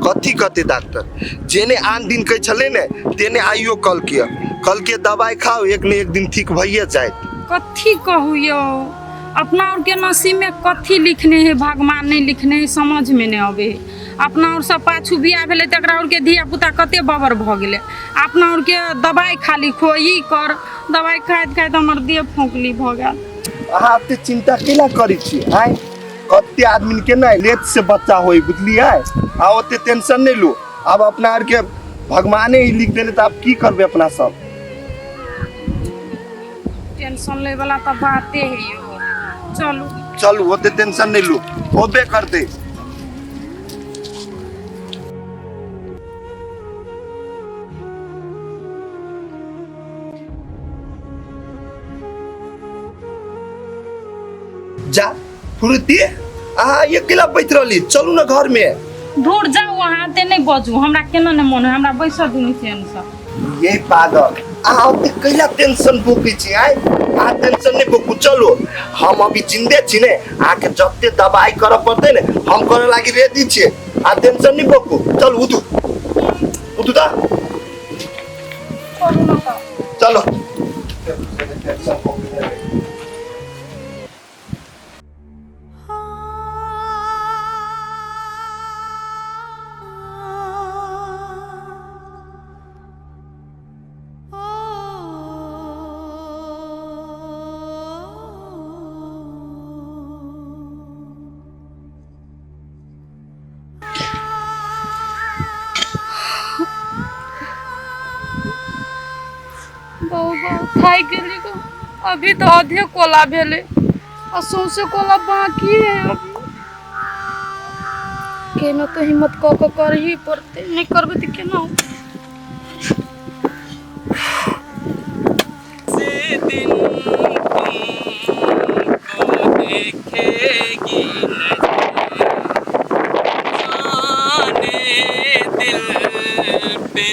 कथी कहते डॉक्टर जेने आन दिन कह छले ने तेने आइयो कल के दवाई खाओ एक न एक दिन ठीक भइए जाए। कथी कहू यो अपना और के नसीब में कथी लिखने है भगवान नहीं लिखने है समझ में नहीं आवे। अपना और सब पाछू बिया भेले तकरा और के धिया पुता कते बबर भ गेले अपना और के दवाई खाली खोई कर दवाई खाइत खाइत हमर देह फोकली भ गेल। अहाँ ते चिंता केला करी छी आय कते आदमी के ना लेट से बच्चा होई बुझलिए आ ओते टेंशन नहीं लो अब अपना और के भगवाने ही लिख देने तो आप की करबे अपना सब टेंशन ले वाला तो बातें है यो चलो चलो ओते टेंशन नहीं लो होबे करते। जा फुर्ती ये किला बैठ रही चलू ना घर में दूर जाओ वहां ते नहीं बजू हमरा केना न मन हमरा बैसा दुनी टेंशन ये पागल ते कैला टेंशन भोगी छी आय आ टेंशन नहीं भोगू चलो हम अभी जिंदे छी ने आके जत्ते दवाई कर पड़ते ने हम करे लागी रेडी छी आ टेंशन नहीं भोगू चल उठू ता चलो खाई गेली को अभी तो आधे कोला भेले और सौसे कोला बाकी है अभी केना तो हिम्मत क कर ही पड़ते नहीं करबे तो केना से दिन तुमको देखेगी जाने दिल पे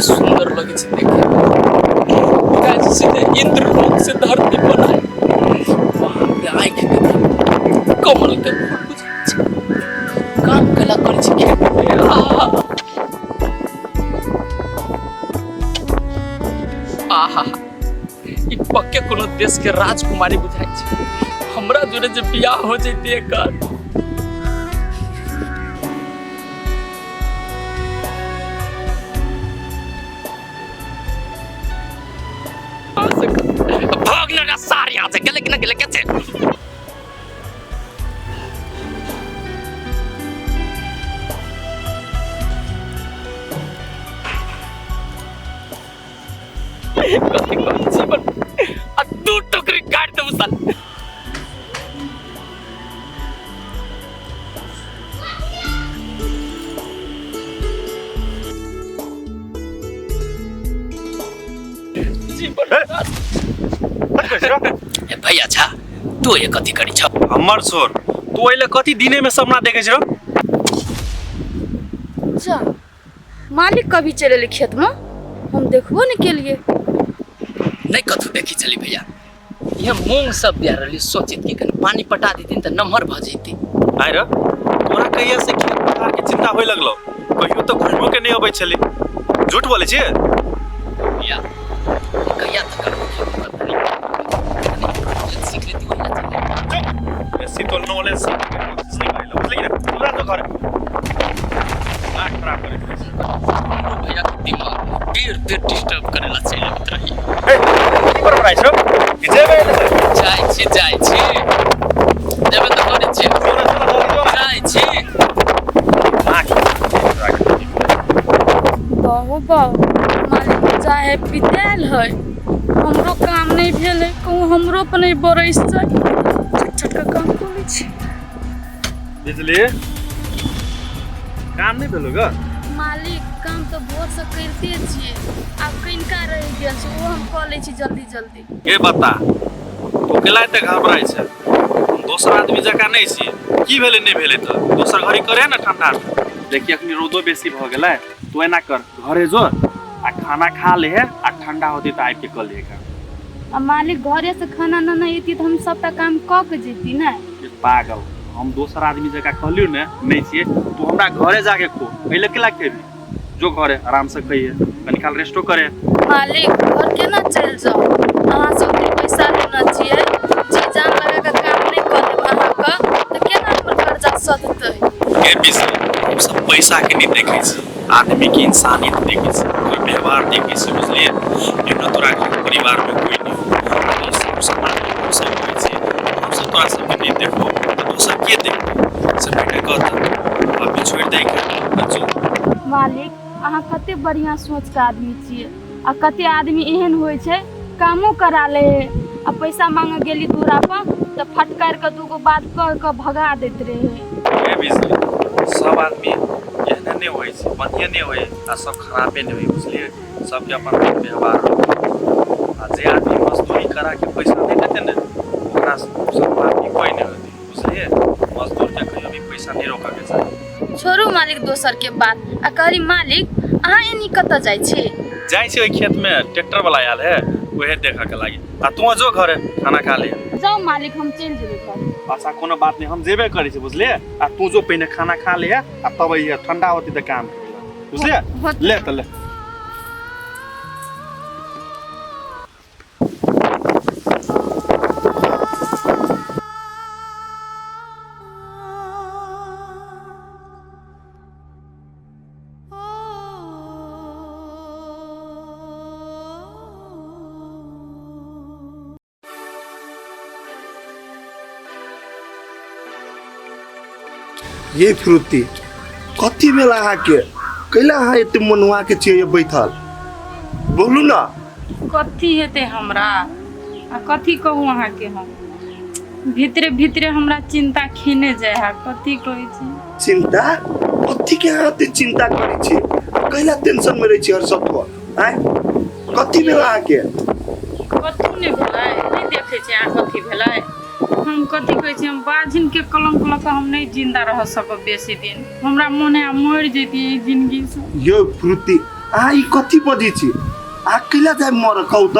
सुंदर लगे देखे सीधे इंद्रलोक से धरती बनाए वहां पे आंख देखे कमल के फूल बुझे काम कला कर छी आहा ई पक्के कोनो देश के राजकुमारी बुझाई छै हमरा जोरे जे बियाह हो जैते एकर भागना सारे यहाँ से गले कि गले कैसे जीवन दू टोकरी काट दे साल भैया अच्छा तू ये कथी करी छ हमर सोर तू एले कथी दिने में सपना देखे छ अच्छा मालिक कभी चले खेत में हम देखबो नहीं के लिए नहीं कथू देखी चली भैया ये मूंग सब दे रहली सोचित कि कन पानी पटा देतिन त नमहर भ जैती आइ रे तोरा कहिया से खेत पटा के चिंता होय लगलो कहियो तो घुमो के नहीं आबै छले झूठ बोले छी या कहिया तक करबो सीख लेती वही चल ऐसी तो नॉलेज कोशिश नहीं करेला लेकिन पूरा तो घर आंख खराब करे भैया के दिमाग देर डिस्टर्ब करेला चलत रही की कर रहा छ कि जेबे जाय छी जेबे तो करे छी जाय छी बहु मालिक चाहे पिताल है हमरो काम नहीं भेले कहूँ हमरो पर नहीं बरस जाए छोट का काम करे छी बिजली काम नहीं भेलो ग मालिक काम तो भोर से करते छिए अब किनका रह गेल छै वो हम क लै छी जल्दी के बता तो केला त घबराई छै दोसर आदमी जका नहीं छी की भेले नहीं भेले त दोसर घरी करे ना ठंडा देखि अखनी रोदो बेसी भ गेलै तो एना कर घरे जो आ खाना खा ले है आ ठंडा होती तो आबि के कर लेगा। अब मालिक घरे से खाना न अयती तो हम सबटा काम क के जेती ना। ये पागल हम दोसर आदमी जगह कहलियो ने नहीं छिए तू हमरा घरे जाके खो पहले केला खेबी जो घरे आराम से खइए कनी काल रेस्टो करे। मालिक घर केना चल जाओ अहाँ से ओते पैसा लेना छिए जी जान लगा के काम नहीं कर देब अहाँ का तो केना हमर कर्जा सधतै। के विषय हम सब पैसा के नहीं देखे छी आदमी की इंसानियत देखे छी कोई व्यवहार देखे छी बुझलिए। एना तोरा के परिवार में कोई नहीं हम सब समाज में सब कोई छी हम सब तोरा सब के नहीं देखो तो दोसर के देखो से बेटा कहत अभी छोड़ दे के बच्चों। मालिक अहाँ कते बढ़िया सोच के आदमी छिए आ कते आदमी एहन होय छै कामो करा ले आ पैसा मांगे गेली दूरा पर तो फटकार के दूगो बात कह के भगा देत रहे। ये विषय सब आदमी एहने नहीं होय छै बढ़िया नहीं होय आ सब खराबे नहीं होय बुझलिए। सबके अपन व्यवहार आ जे आदमी मजदूरी करा के पैसा नहीं देते ने ओकरा सब आदमी कोई नहीं होती बुझलिए। मजदूर के कहियो भी पैसा नहीं रोका के चाही। छोड़ू मालिक दोसर के बात आ कहली मालिक अहाँ एनी कत जाय छी। जाय छै ओइ खेत में ट्रैक्टर वाला आयल है ओहे देखा के लागी आ तू जो घरे खाना खा ले। जाओ मालिक हम चल जेबै घर। अच्छा कोनो बात नहीं हम जेबे करै छी बुझलिए। आ तू जो पहले खाना खा ले आ तब ये ठंडा होती त काम बुझलिए। ले त ले ये फ्रुती कथी भेल अहाँके कैला अहाँ एते मनुआ के छियै बैठल बोलू ना। कथी हेतै हमरा आ कथी कहू अहाँके हम भीतरे भीतरे हमरा चिंता खेने जाय है कथी कहै छी। चिंता कथी के अहाँ एते चिंता करै छी कैला टेंशन में रहै छी हर सब पर आय कथी भेल अहाँके। कथी नहीं भेलै नहीं देखे छी अहाँ कथी भेलै। हम कथी कहै छी हम बाजिन के कलंक लऽ के हम नहीं जिंदा रह सकब बेसी दिन हमरा मोने आ मर जैतियै जिंदगी से। यो फ्रुती अहाँ ई कथी बजै छी अहाँ कैला जाय मर कहू त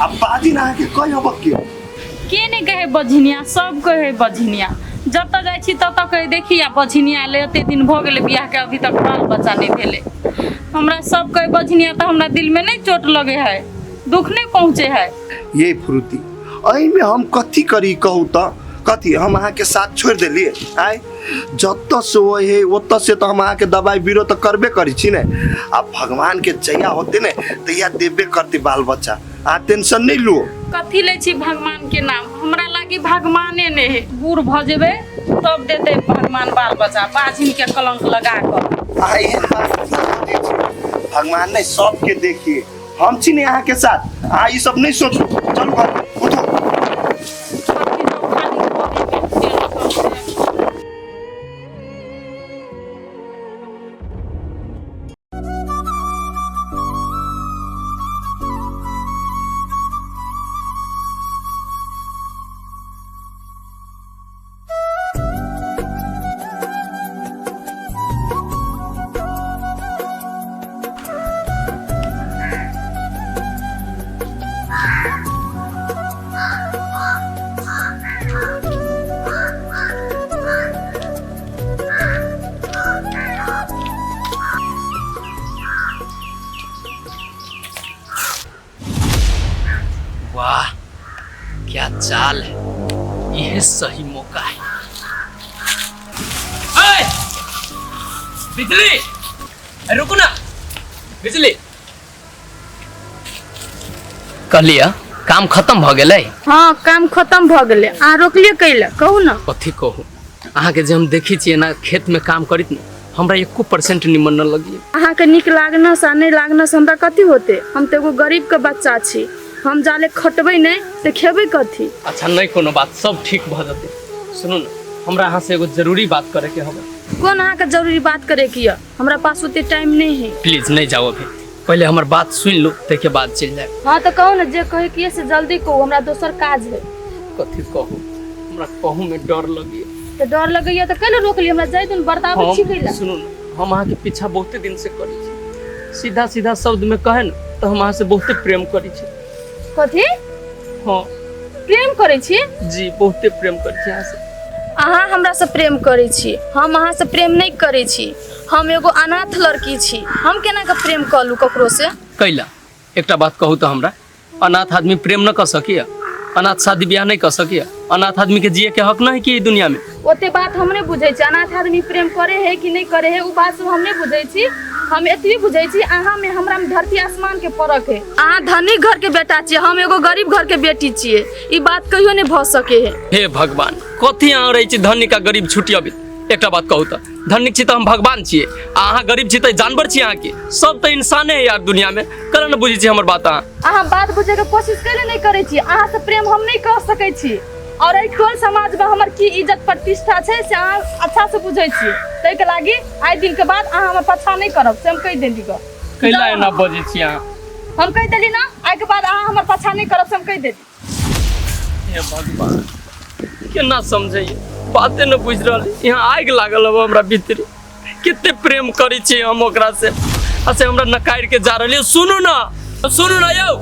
आ बाजिन अहाँके कहब के नहीं कहे बझनिया सब कहे बझनिया जत जाइ छी तत कहे देखिया बझनिया ले एते दिन भ गेलै बियाह के अभी तक बाल बच्चा नहीं भेले। हमरा सब कहे बझनिया त हमरा दिल में नहीं चोट लगे है दुख नहीं पहुँचे है। ये फ्रुती अही में हम कथी करी कहू त कथी हम अहाँ के साथ छोड़ देलिए आय जत से हो है ओत से तो हम अहाँ के दवाई बीरो तो करबे करी छी ने। अब भगवान के जया होते ने तैया देबे करते बाल बच्चा आ टेंशन नहीं लो। कथी ले छी भगवान के नाम हमरा लागी भगवाने ने है बूढ़ भ जेबे तब देते भगवान बाल बच्चा बाजिन के कलंक लगा कर। आ एहन बात नहीं छी भगवान ने सबके देखिए हम छी ने अहाँ के साथ आ ई सब नहीं सोचो चलो घर उठो। वाह क्या चाल है यह सही मौका है। ए! बिजली अरे रुको ना बिजली कहलिया काम खत्म भ गेलै। हाँ काम खत्म भ गेलै अहाँ रोकलिए कैला कहू ना। कथी कहू अहाँ के जे हम देखी छियै ना खेत में काम करित ना हमरा 1% निमन न लगिए। अहाँ के निक लागना सा नहीं लागना सा हमरा कथी होते हम तो एगो गरीब के बच्चा छी हम जाले खटबै नहीं तो खेबै कथी। अच्छा नहीं कोनो बात सब ठीक भ जते। सुनू ना हमरा अहाँ से एगो जरूरी बात करे के होगा। कौन अहाँ के जरूरी बात करे की हमरा पास उतने टाइम नहीं है। प्लीज नहीं जाओ अभी पहले हमार बात सुन लो तेके बाद चल जाए। हाँ तो कहो ना जे कहे कि से जल्दी कहो हमरा दोसर काज है। कथी कहू हमरा कहू में डर लगी। तो डर लगैया तो कैले रोक ली हमरा जाय दिन बर्ताव छी कैला। सुनू ना हम अहाँ के पीछा बहुते दिन से करी छी सीधा सीधा शब्द में कहे न तो हम अहाँ से बहुते प्रेम करी छी। कथी हाँ प्रेम करै छी? जी बहुते प्रेम करी छी अहाँ से। अहाँ हमरा से प्रेम करै छी, हम अहाँ से प्रेम नहीं करै छी। हम एगो अनाथ लड़की छी, हम केना के प्रेम कर लू ककरो से? कैला एकटा बात कहू तो हमरा, अनाथ आदमी प्रेम न कर सकिया? अनाथ शादी ब्याह नहीं कर सकिया? अनाथ आदमी के जिए के हक नहीं कि दुनिया में? ओते बात हम नहीं बुझे छी, अनाथ आदमी प्रेम करे है कि नहीं करे है, वो बात सब हम नहीं बुझे छी। हम एतबे बुझे छी अहाँ में हमरा में धरती आसमान के फर्क है। अहाँ धनी घर के बेटा छियै, हम एगो गरीब घर के बेटी छियै, ई बात कहियो नहीं भ सके है। हे भगवान, कथी अहाँ रहे छी धनी का गरीब छुटियाबे? एकटा बात कहू तो, धनिक छी तो हम भगवान छियै, अहाँ गरीब छी तो जानवर छी। अहाँ के सब तो इंसाने है यार दुनिया में, कर न बुझी छी हमर बात। अहाँ बात बुझे के कोशिश करे नहीं करे छी, अहाँ से प्रेम हम नहीं कर सके छी। और एहि टोल समाज में हमर की इज्जत प्रतिष्ठा छै से अहाँ अच्छा से बुझे छी। तै के लागी आइ दिन के बाद अहाँ हमर पाछा नहीं करब से हम कहि देली ग। कैला एना बजै छी अहाँ? हम कहि देली ना, आइ के बाद अहाँ हमर पाछा नहीं करब से हम कहि देली। हे भगवान, केना समझे बाते न बुझ रहल। यहाँ आगि लागल अब हमरा भीतर, कितने प्रेम करी छी हम ओकरा से, अच्छा हमरा नकारि के जा रहलिए। सुनू ना यौ,